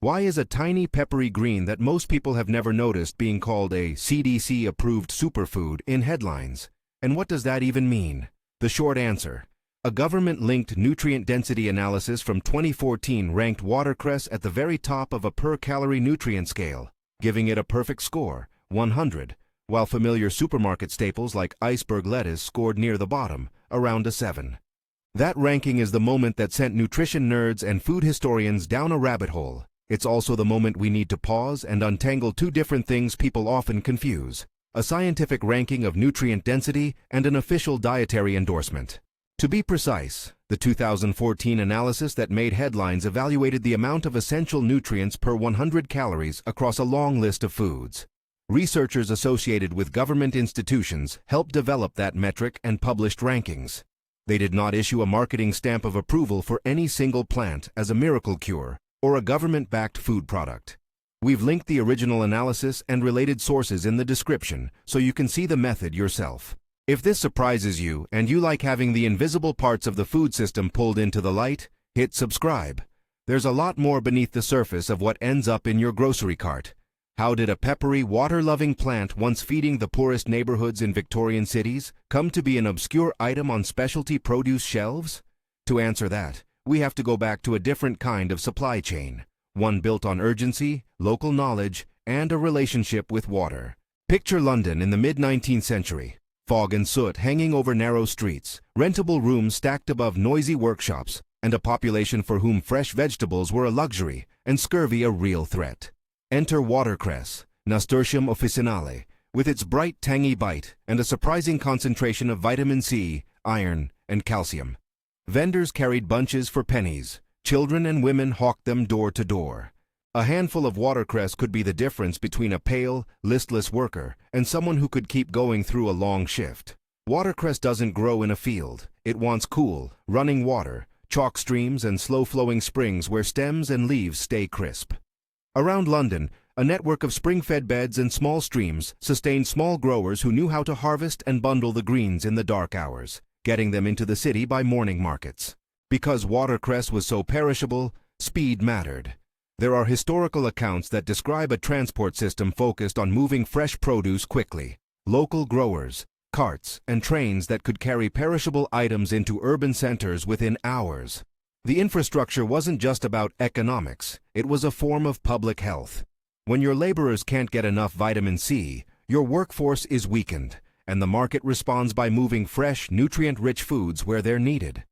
Why is a tiny peppery green that most people have never noticed being called a CDC-Approved Superfood in headlines? And what does that even mean? The short answer: a government-linked nutrient density analysis from 2014 ranked watercress at the very top of a per-calorie nutrient scale, giving it a perfect score, 100, while familiar supermarket staples like iceberg lettuce scored near the bottom, around a 7. That ranking is the moment that sent nutrition nerds and food historians down a rabbit hole. It's also the moment we need to pause and untangle two different things people often confuse: a scientific ranking of nutrient density and an official dietary endorsement. To be precise, the 2014 analysis that made headlines evaluated the amount of essential nutrients per 100 calories across a long list of foods. Researchers associated with government institutions helped develop that metric and published rankings. They did not issue a marketing stamp of approval for any single plant as a miracle cure or a government-backed food product. We've linked the original analysis and related sources in the description so you can see the method yourself. If this surprises you and you like having the invisible parts of the food system pulled into the light, hit subscribe. There's a lot more beneath the surface of what ends up in your grocery cart. How did a peppery, water-loving plant once feeding the poorest neighborhoods in Victorian cities come to be an obscure item on specialty produce shelves? To answer that, we have to go back to a different kind of supply chain, one built on urgency, local knowledge, and a relationship with water. Picture London in the mid-19th century. Fog and soot hanging over narrow streets, rentable rooms stacked above noisy workshops, and a population for whom fresh vegetables were a luxury and scurvy a real threat. Enter watercress, Nasturtium officinale, with its bright, tangy bite and a surprising concentration of vitamin C, iron, and calcium. Vendors carried bunches for pennies. Children and women hawked them door to door. A handful of watercress could be the difference between a pale, listless worker and someone who could keep going through a long shift. Watercress doesn't grow in a field. It wants cool, running water, chalk streams, and slow-flowing springs where stems and leaves stay crisp. Around London, a network of spring-fed beds and small streams sustained small growers who knew how to harvest and bundle the greens in the dark hours, getting them into the city by morning markets. Because watercress was so perishable, speed mattered. There are historical accounts that describe a transport system focused on moving fresh produce quickly. Local growers, carts, and trains that could carry perishable items into urban centers within hours. The infrastructure wasn't just about economics, it was a form of public health. When your laborers can't get enough vitamin C, your workforce is weakened, and the market responds by moving fresh, nutrient-rich foods where they're needed.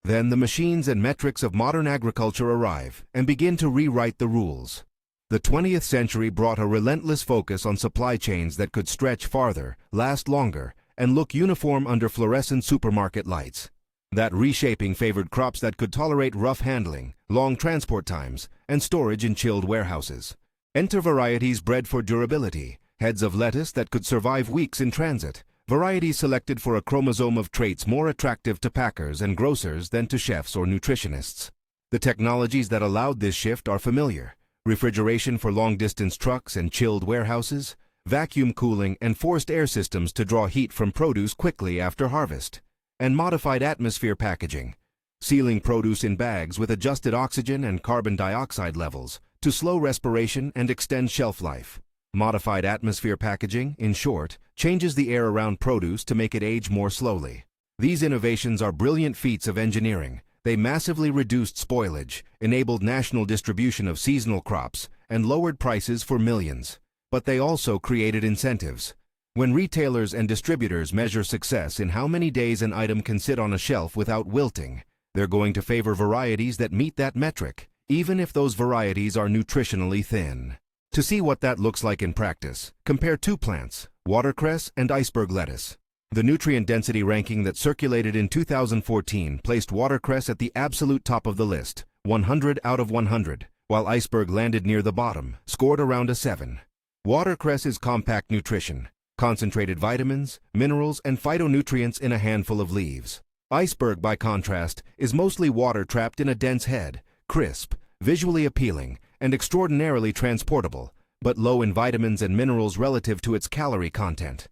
Then the machines and metrics of modern agriculture arrive and begin to rewrite the rules. The 20th century brought a relentless focus on supply chains that could stretch farther, last longer, and look uniform under fluorescent supermarket lights. That reshaping favored crops that could tolerate rough handling, long transport times, and storage in chilled warehouses. Enter varieties bred for durability, heads of lettuce that could survive weeks in transit, varieties selected for a chromosome of traits more attractive to packers and grocers than to chefs or nutritionists. The technologies that allowed this shift are familiar: refrigeration for long-distance trucks and chilled warehouses, vacuum cooling and forced air systems to draw heat from produce quickly after harvest, and modified atmosphere packaging, sealing produce in bags with adjusted oxygen and carbon dioxide levels to slow respiration and extend shelf life. Modified atmosphere packaging, in short, changes the air around produce to make it age more slowly. These innovations are brilliant feats of engineering. They massively reduced spoilage, enabled national distribution of seasonal crops, and lowered prices for millions. But they also created incentives. When retailers and distributors measure success in how many days an item can sit on a shelf without wilting, they're going to favor varieties that meet that metric, even if those varieties are nutritionally thin. To see what that looks like in practice, compare two plants, watercress and iceberg lettuce. The nutrient density ranking that circulated in 2014 placed watercress at the absolute top of the list, 100 out of 100, while iceberg landed near the bottom, scored around a 7. Watercress is compact nutrition, concentrated vitamins, minerals, and phytonutrients in a handful of leaves. Iceberg, by contrast, is mostly water trapped in a dense head, crisp, visually appealing, and extraordinarily transportable, but low in vitamins and minerals relative to its calorie content.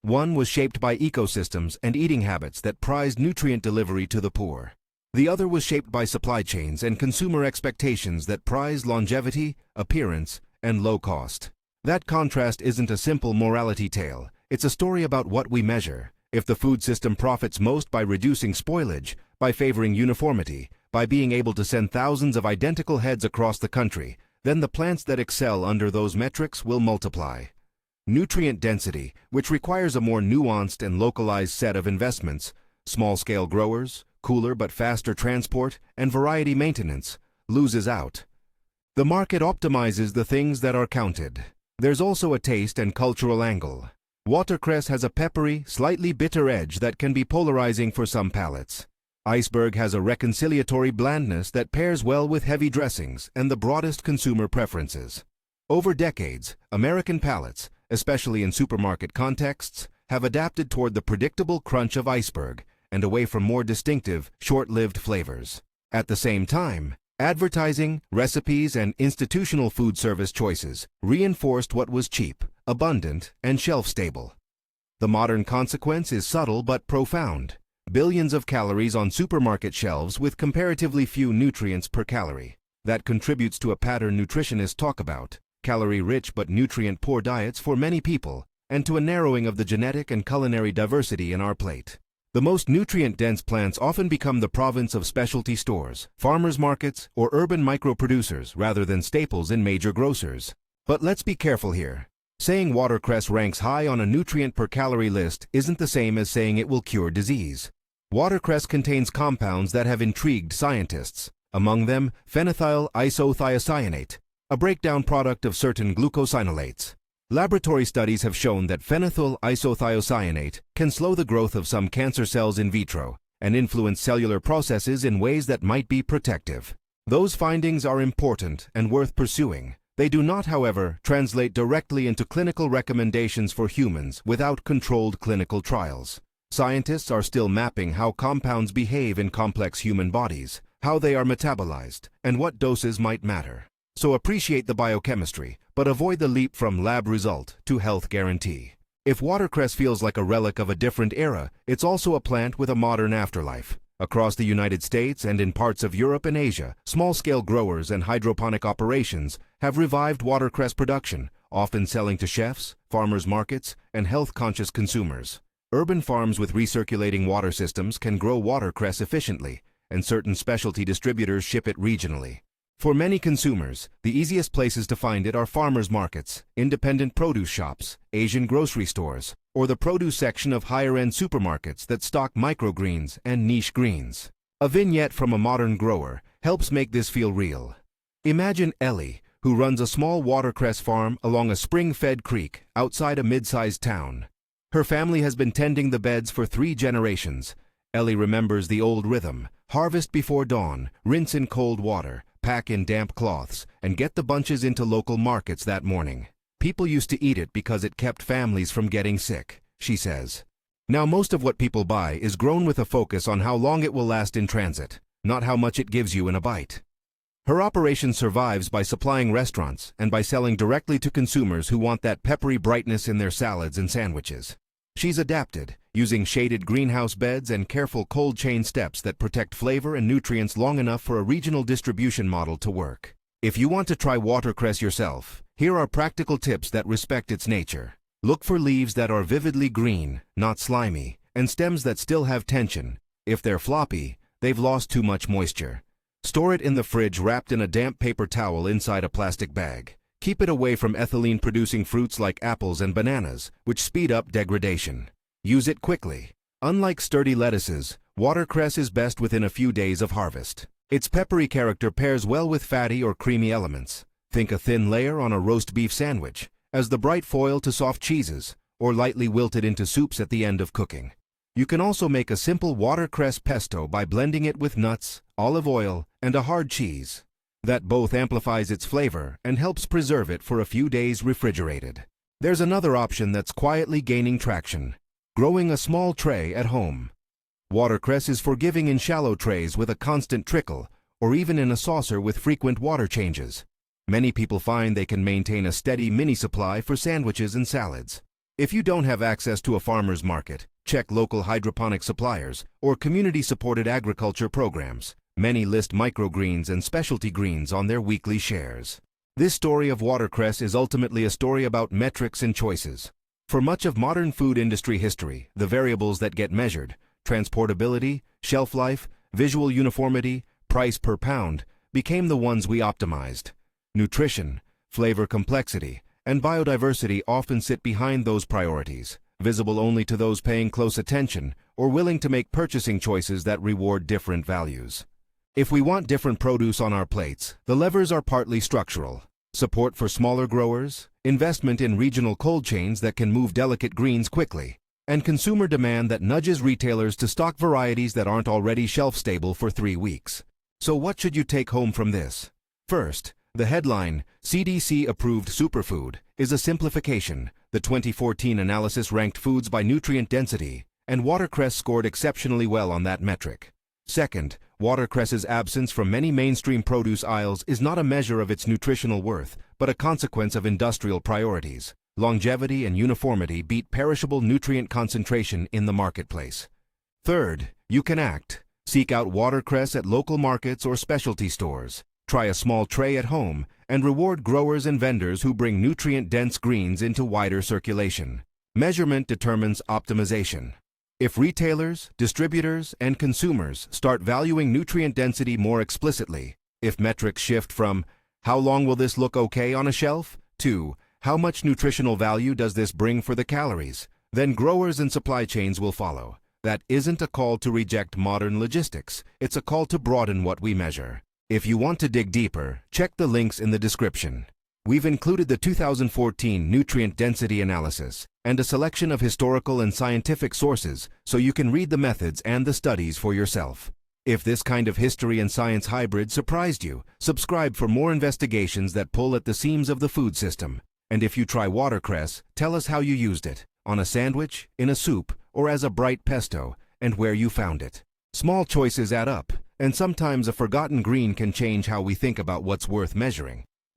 One was shaped by ecosystems and eating habits that prized nutrient delivery to the poor. The other was shaped by supply chains and consumer expectations that prize longevity, appearance, and low cost. That contrast isn't a simple morality tale. It's a story about what we measure. If the food system profits most by reducing spoilage, by favoring uniformity, by being able to send thousands of identical heads across the country, then the plants that excel under those metrics will multiply. Nutrient density, which requires a more nuanced and localized set of investments, small-scale growers, cooler but faster transport, and variety maintenance, loses out. The market optimizes the things that are counted. There's also a taste and cultural angle. Watercress has a peppery, slightly bitter edge that can be polarizing for some palates. Iceberg has a reconciliatory blandness that pairs well with heavy dressings and the broadest consumer preferences. Over decades, American palates, especially in supermarket contexts, have adapted toward the predictable crunch of iceberg and away from more distinctive, short-lived flavors. At the same time, advertising, recipes, and institutional food service choices reinforced what was cheap, abundant, and shelf-stable. The modern consequence is subtle but profound. Billions of calories on supermarket shelves with comparatively few nutrients per calorie. That contributes to a pattern nutritionists talk about: calorie-rich but nutrient-poor diets for many people, and to a narrowing of the genetic and culinary diversity in our plate. The most nutrient-dense plants often become the province of specialty stores, farmers markets, or urban micro-producers rather than staples in major grocers. But let's be careful here. Saying watercress ranks high on a nutrient-per-calorie list isn't the same as saying it will cure disease. Watercress contains compounds that have intrigued scientists, among them phenethyl isothiocyanate, a breakdown product of certain glucosinolates. Laboratory studies have shown that phenethyl isothiocyanate can slow the growth of some cancer cells in vitro and influence cellular processes in ways that might be protective. Those findings are important and worth pursuing. They do not, however, translate directly into clinical recommendations for humans without controlled clinical trials. Scientists are still mapping how compounds behave in complex human bodies, how they are metabolized, and what doses might matter. So appreciate the biochemistry, but avoid the leap from lab result to health guarantee. If watercress feels like a relic of a different era, it's also a plant with a modern afterlife. Across the United States and in parts of Europe and Asia, small-scale growers and hydroponic operations have revived watercress production, often selling to chefs, farmers markets, and health-conscious consumers. Urban farms with recirculating water systems can grow watercress efficiently, and certain specialty distributors ship it regionally. For many consumers, the easiest places to find it are farmers markets, independent produce shops, Asian grocery stores, or the produce section of higher-end supermarkets that stock microgreens and niche greens. A vignette from a modern grower helps make this feel real. Imagine Ellie, who runs a small watercress farm along a spring-fed creek outside a mid-sized town. Her family has been tending the beds for 3 generations. Ellie remembers the old rhythm: harvest before dawn, rinse in cold water, pack in damp cloths, and get the bunches into local markets that morning. People used to eat it because it kept families from getting sick, she says. Now most of what people buy is grown with a focus on how long it will last in transit, not how much it gives you in a bite. Her operation survives by supplying restaurants and by selling directly to consumers who want that peppery brightness in their salads and sandwiches. She's adapted, using shaded greenhouse beds and careful cold chain steps that protect flavor and nutrients long enough for a regional distribution model to work. If you want to try watercress yourself, here are practical tips that respect its nature. Look for leaves that are vividly green, not slimy, and stems that still have tension. If they're floppy, they've lost too much moisture. Store it in the fridge wrapped in a damp paper towel inside a plastic bag. Keep it away from ethylene-producing fruits like apples and bananas, which speed up degradation. Use it quickly. Unlike sturdy lettuces, watercress is best within a few days of harvest. Its peppery character pairs well with fatty or creamy elements. Think a thin layer on a roast beef sandwich, as the bright foil to soft cheeses, or lightly wilted into soups at the end of cooking. You can also make a simple watercress pesto by blending it with nuts, olive oil, and a hard cheese. That both amplifies its flavor and helps preserve it for a few days refrigerated. There's another option that's quietly gaining traction: growing a small tray at home. Watercress is forgiving in shallow trays with a constant trickle, or even in a saucer with frequent water changes. Many people find they can maintain a steady mini supply for sandwiches and salads. If you don't have access to a farmer's market, check local hydroponic suppliers, or community-supported agriculture programs. Many list microgreens and specialty greens on their weekly shares. This story of watercress is ultimately a story about metrics and choices. For much of modern food industry history, the variables that get measured, transportability, shelf life, visual uniformity, price per pound, became the ones we optimized. Nutrition, flavor complexity, and biodiversity often sit behind those priorities, visible only to those paying close attention or willing to make purchasing choices that reward different values. If we want different produce on our plates, the levers are partly structural. Support for smaller growers, investment in regional cold chains that can move delicate greens quickly, and consumer demand that nudges retailers to stock varieties that aren't already shelf-stable for 3 weeks. So what should you take home from this? First, the headline, CDC-Approved Superfood, is a simplification. The 2014 analysis ranked foods by nutrient density, and watercress scored exceptionally well on that metric. Second, watercress's absence from many mainstream produce aisles is not a measure of its nutritional worth, but a consequence of industrial priorities. Longevity and uniformity beat perishable nutrient concentration in the marketplace. Third, you can act. Seek out watercress at local markets or specialty stores. Try a small tray at home, and reward growers and vendors who bring nutrient-dense greens into wider circulation. Measurement determines optimization. If retailers, distributors, and consumers start valuing nutrient density more explicitly, if metrics shift from, "How long will this look okay on a shelf?" to, "How much nutritional value does this bring for the calories?" then growers and supply chains will follow. That isn't a call to reject modern logistics. It's a call to broaden what we measure. If you want to dig deeper, check the links in the description. We've included the 2014 nutrient density analysis and a selection of historical and scientific sources so you can read the methods and the studies for yourself. If this kind of history and science hybrid surprised you, subscribe for more investigations that pull at the seams of the food system. And if you try watercress, tell us how you used it, on a sandwich, in a soup, or as a bright pesto, and where you found it. Small choices add up, and sometimes a forgotten green can change how we think about what's worth measuring.